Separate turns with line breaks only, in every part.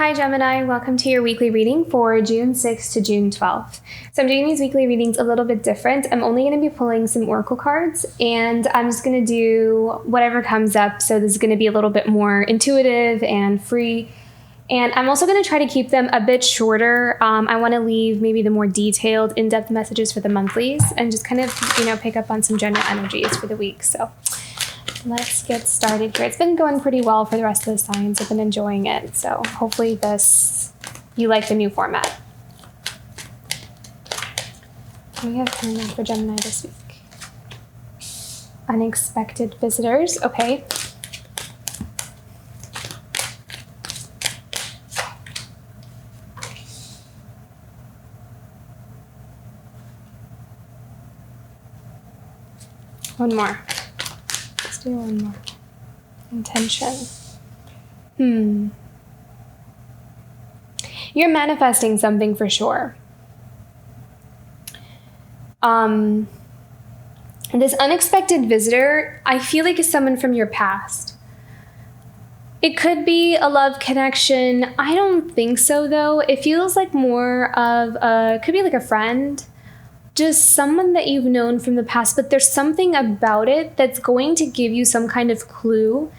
Hi Gemini, welcome to your weekly reading for June 6th to June 12th. So I'm doing these weekly readings a little bit different. I'm only going to be pulling some oracle cards and I'm just going to do whatever comes up. So this is going to be a little bit more intuitive and free. And I'm also going to try to keep them a bit shorter. I want to leave maybe the more detailed, in-depth messages for the monthlies and just kind of, pick up on some general energies for the week. So let's get started here. It's been going pretty well for the rest of the signs. I've been enjoying it. So hopefully you like the new format. We have coming up for Gemini this week. Unexpected visitors. Okay. One more. Let's do one more. Intention. You're manifesting something for sure. This unexpected visitor, I feel like is someone from your past. It could be a love connection. I don't think so though. It feels like more of could be like a friend. Just someone that you've known from the past, but there's something about it that's going to give you some kind of clue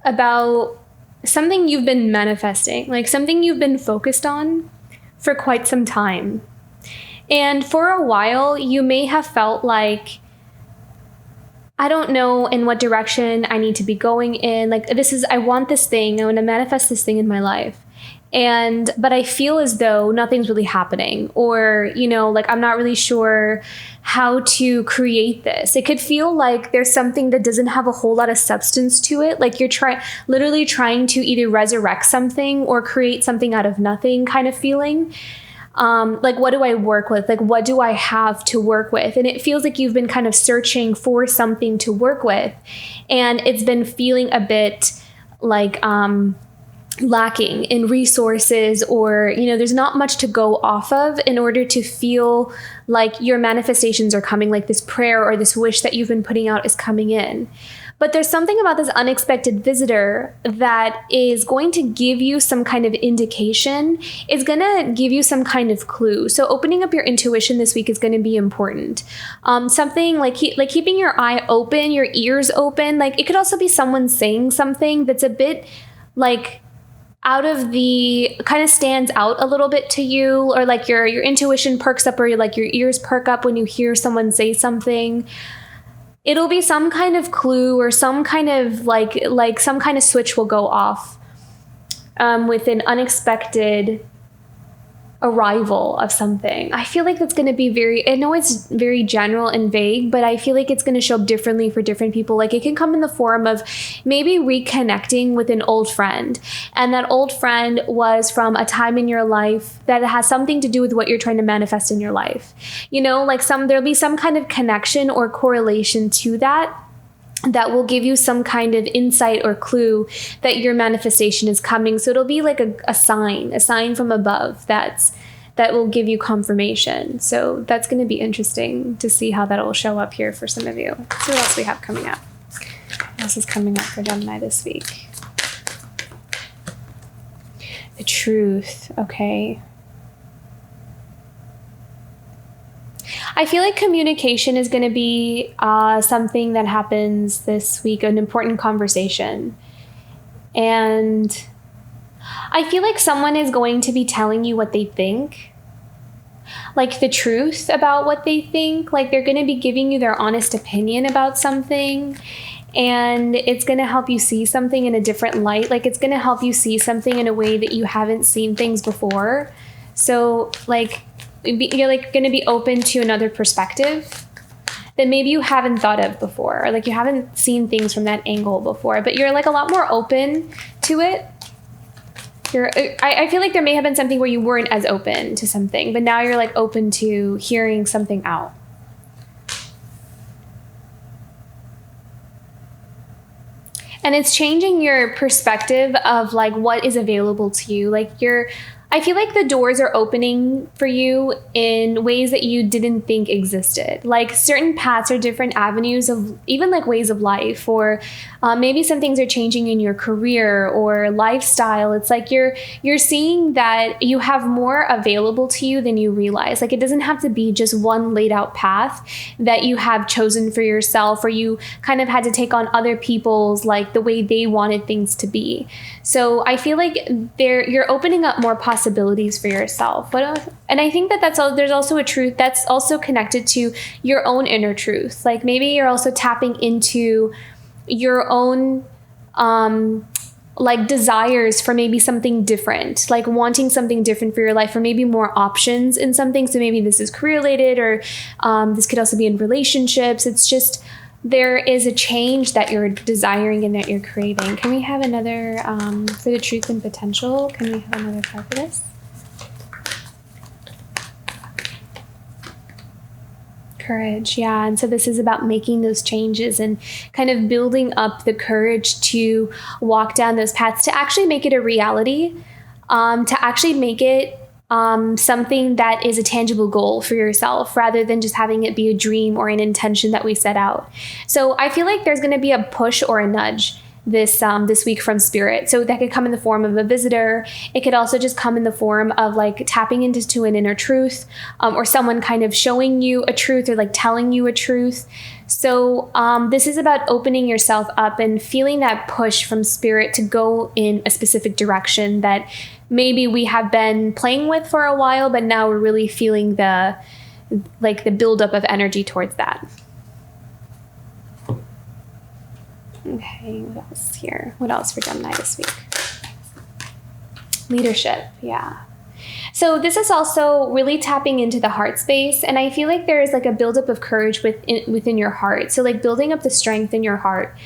about something you've been manifesting, like something you've been focused on for quite some time. And for a while, you may have felt like, I don't know in what direction I need to be going in. Like I want this thing. I want to manifest this thing in my life. But I feel as though nothing's really happening or, I'm not really sure how to create this. It could feel like there's something that doesn't have a whole lot of substance to it. Like you're literally trying to either resurrect something or create something out of nothing kind of feeling. Like, what do I work with? Like, what do I have to work with? And it feels like you've been kind of searching for something to work with. And it's been feeling a bit like, lacking in resources or, there's not much to go off of in order to feel like your manifestations are coming, like this prayer or this wish that you've been putting out is coming in. But there's something about this unexpected visitor that is going to give you some kind of indication, is going to give you some kind of clue. So opening up your intuition this week is going to be important. Something like keeping your eye open, your ears open. Like it could also be someone saying something that's a bit like out of the kind of stands out a little bit to you, or like your intuition perks up, or your ears perk up when you hear someone say something. It'll be some kind of clue or some kind of like some kind of switch will go off with an unexpected arrival of something. I feel like that's going to be I know it's very general and vague, but I feel like it's going to show up differently for different people. Like it can come in the form of maybe reconnecting with an old friend. And that old friend was from a time in your life that has something to do with what you're trying to manifest in your life. There'll be some kind of connection or correlation to that will give you some kind of insight or clue that your manifestation is coming. So it'll be like a sign from above that will give you confirmation. So that's going to be interesting to see how that will show up here for some of you. Let's see what else we have coming up. What else is coming up for Gemini this week? The truth. Okay. I feel like communication is going to be something that happens this week, an important conversation. And I feel like someone is going to be telling you what they think, like the truth about what they think. Like they're going to be giving you their honest opinion about something. And it's going to help you see something in a different light. Like it's going to help you see something in a way that you haven't seen things before. So you're going to be open to another perspective that maybe you haven't thought of before, or like you haven't seen things from that angle before, but you're like a lot more open to it. I feel like there may have been something where you weren't as open to something, but now you're like open to hearing something out. And it's changing your perspective of like what is available to you. I feel like the doors are opening for you in ways that you didn't think existed. Like certain paths or different avenues of even like ways of life or Maybe some things are changing in your career or lifestyle. It's like you're seeing that you have more available to you than you realize. Like, it doesn't have to be just one laid out path that you have chosen for yourself, or you kind of had to take on other people's, like, the way they wanted things to be. So I feel like you're opening up more possibilities for yourself. What else? And I think there's also a truth that's also connected to your own inner truth. Like, maybe you're also tapping into your own like desires for maybe something different, like wanting something different for your life, or maybe more options in something. So maybe this is career related, or this could also be in relationships. It's just, there is a change that you're desiring and that you're craving. Can we have another for the truth and potential? Can we have another card for this? Courage, yeah. And so this is about making those changes and kind of building up the courage to walk down those paths, to actually make it a reality, to actually make it something that is a tangible goal for yourself, rather than just having it be a dream or an intention that we set out. So I feel like there's going to be a push or a nudge this week from spirit. So that could come in the form of a visitor. It could also just come in the form of like tapping into an inner truth, or someone kind of showing you a truth, or like telling you a truth. So this is about opening yourself up and feeling that push from spirit to go in a specific direction that maybe we have been playing with for a while, but now we're really feeling the buildup of energy towards that. Okay, what else here? What else for Gemini this week? Leadership, yeah. So this is also really tapping into the heart space, and I feel like there is like a buildup of courage within your heart. So like building up the strength in your heart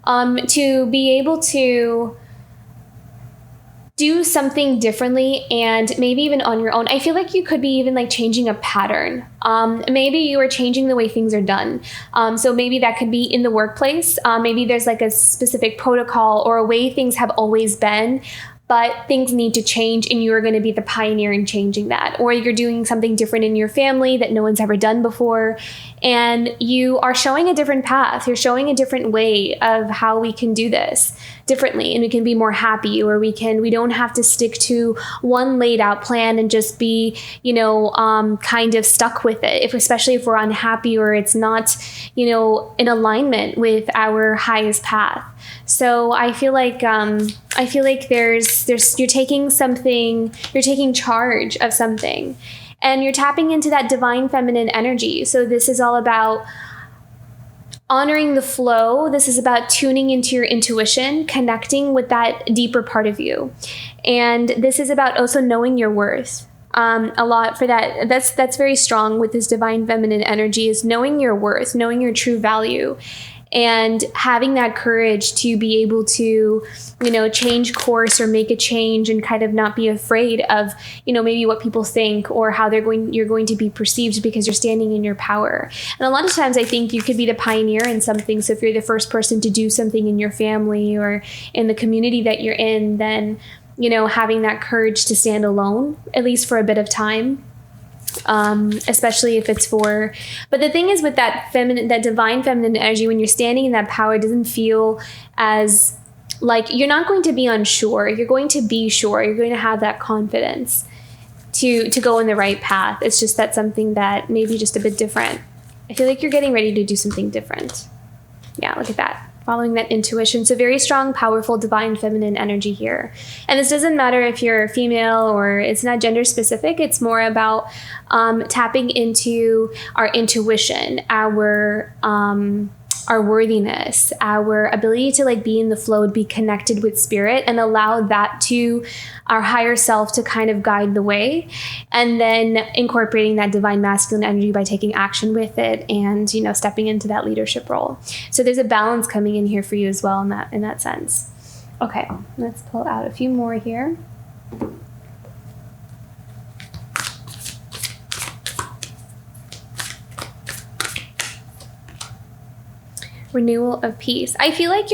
to be able to do something differently, and maybe even on your own. I feel like you could be even like changing a pattern. Maybe you are changing the way things are done. So maybe that could be in the workplace. Maybe there's like a specific protocol or a way things have always been, but things need to change, and you're going to be the pioneer in changing that. Or you're doing something different in your family that no one's ever done before, and you are showing a different path. You're showing a different way of how we can do this differently, and we can be more happy, or we don't have to stick to one laid out plan and just be, kind of stuck with it, especially if we're unhappy or it's not, in alignment with our highest path. So I feel like you're taking charge of something, and you're tapping into that divine feminine energy. So this is all about honoring the flow. This is about tuning into your intuition, connecting with that deeper part of you. And this is about also knowing your worth. A lot for that. That's very strong with this divine feminine energy, is knowing your worth, knowing your true value, and having that courage to be able to, change course or make a change, and kind of not be afraid of, maybe what people think or how you're going to be perceived, because you're standing in your power. And a lot of times I think you could be the pioneer in something. So if you're the first person to do something in your family or in the community that you're in, then, having that courage to stand alone, at least for a bit of time. Especially if it's but the thing is with that divine feminine energy, when you're standing in that power, it doesn't feel as like, you're not going to be unsure. You're going to be sure. You're going to have that confidence to go in the right path. It's just that something that maybe just a bit different. I feel like you're getting ready to do something different. Yeah, look at that. Following that intuition. So very strong, powerful, divine feminine energy here. And this doesn't matter if you're female, or it's not gender specific. It's more about tapping into our intuition, our worthiness, our ability to like be in the flow, be connected with spirit, and allow that to our higher self to kind of guide the way, and then incorporating that divine masculine energy by taking action with it, and stepping into that leadership role. So there's a balance coming in here for you as well in that sense. Okay, let's pull out a few more here. Renewal of peace. I feel like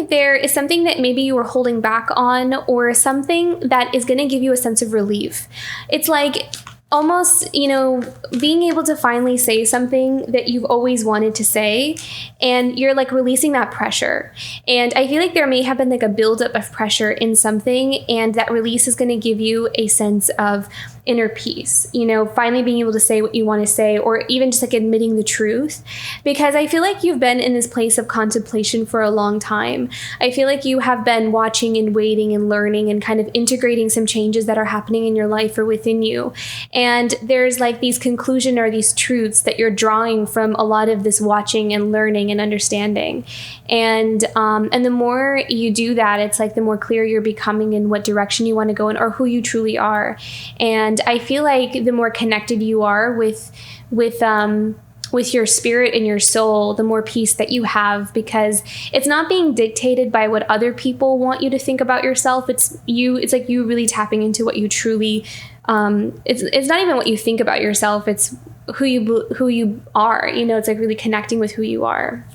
there is something that maybe you were holding back on, or something that is going to give you a sense of relief. It's like almost, being able to finally say something that you've always wanted to say, and you're like releasing that pressure. And I feel like there may have been like a buildup of pressure in something, and that release is going to give you a sense of inner peace, finally being able to say what you want to say, or even just like admitting the truth. Because I feel like you've been in this place of contemplation for a long time. I feel like you have been watching and waiting and learning and kind of integrating some changes that are happening in your life or within you. And there's like these conclusions or these truths that you're drawing from a lot of this watching and learning and understanding. And the more you do that, it's like the more clear you're becoming in what direction you want to go in or who you truly are. And I feel like the more connected you are with your spirit and your soul, the more peace that you have, because it's not being dictated by what other people want you to think about yourself. It's like you really tapping into what you truly, it's not even what you think about yourself. It's who you are, it's like really connecting with who you are.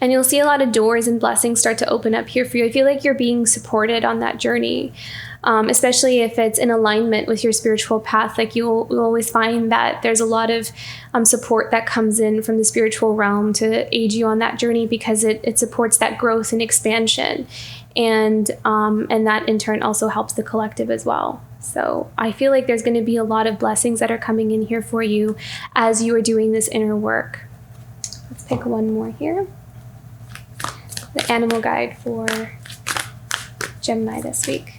And you'll see a lot of doors and blessings start to open up here for you. I feel like you're being supported on that journey, especially if it's in alignment with your spiritual path. Like you'll always find that there's a lot of support that comes in from the spiritual realm to aid you on that journey, because it supports that growth and expansion. And that in turn also helps the collective as well. So I feel like there's going to be a lot of blessings that are coming in here for you as you are doing this inner work. Let's pick one more here. The animal guide for Gemini this week.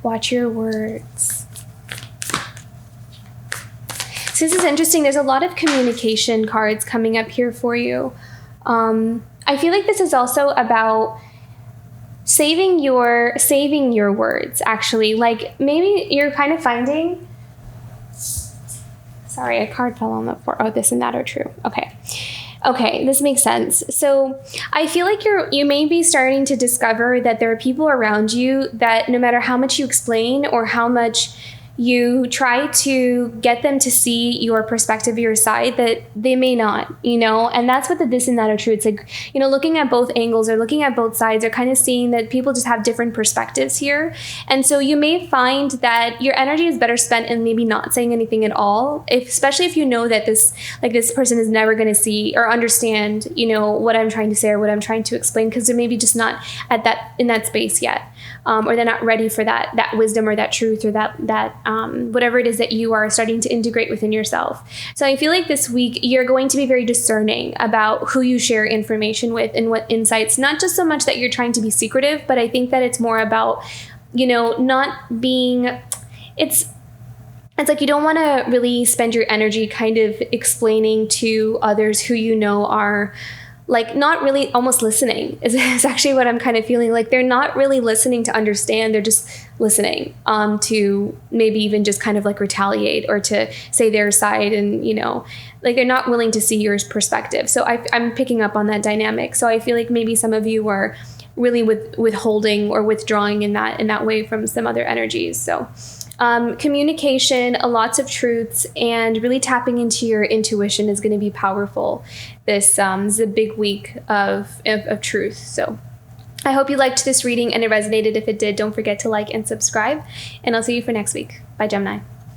Watch your words. So this is interesting. There's a lot of communication cards coming up here for you. I feel like this is also about saving your words, actually. Like maybe you're kind of finding... Sorry, a card fell on the floor. Oh, this and that are true. Okay, this makes sense. So I feel like you may be starting to discover that there are people around you that no matter how much you explain or how much you try to get them to see your perspective, your side, that they may not, and that's what the this and that are true. It's like, looking at both angles or looking at both sides or kind of seeing that people just have different perspectives here. And so you may find that your energy is better spent in maybe not saying anything at all, especially if you know that this person is never going to see or understand, what I'm trying to say or what I'm trying to explain, because they're maybe just not in that space yet. Or they're not ready for that wisdom or that truth or that whatever it is that you are starting to integrate within yourself. So I feel like this week you're going to be very discerning about who you share information with and what insights, not just so much that you're trying to be secretive, but I think that it's more about, not being, it's like you don't want to really spend your energy kind of explaining to others who are like not really almost listening is actually what I'm kind of feeling. Like they're not really listening to understand. They're just listening to maybe even just kind of like retaliate or to say their side, and like they're not willing to see your perspective. So I'm picking up on that dynamic. So I feel like maybe some of you are really withholding or withdrawing in that way from some other energies. So communication, lots of truths, and really tapping into your intuition is going to be powerful. This is a big week of truth. So I hope you liked this reading and it resonated. If it did, don't forget to like and subscribe, and I'll see you for next week. Bye, Gemini.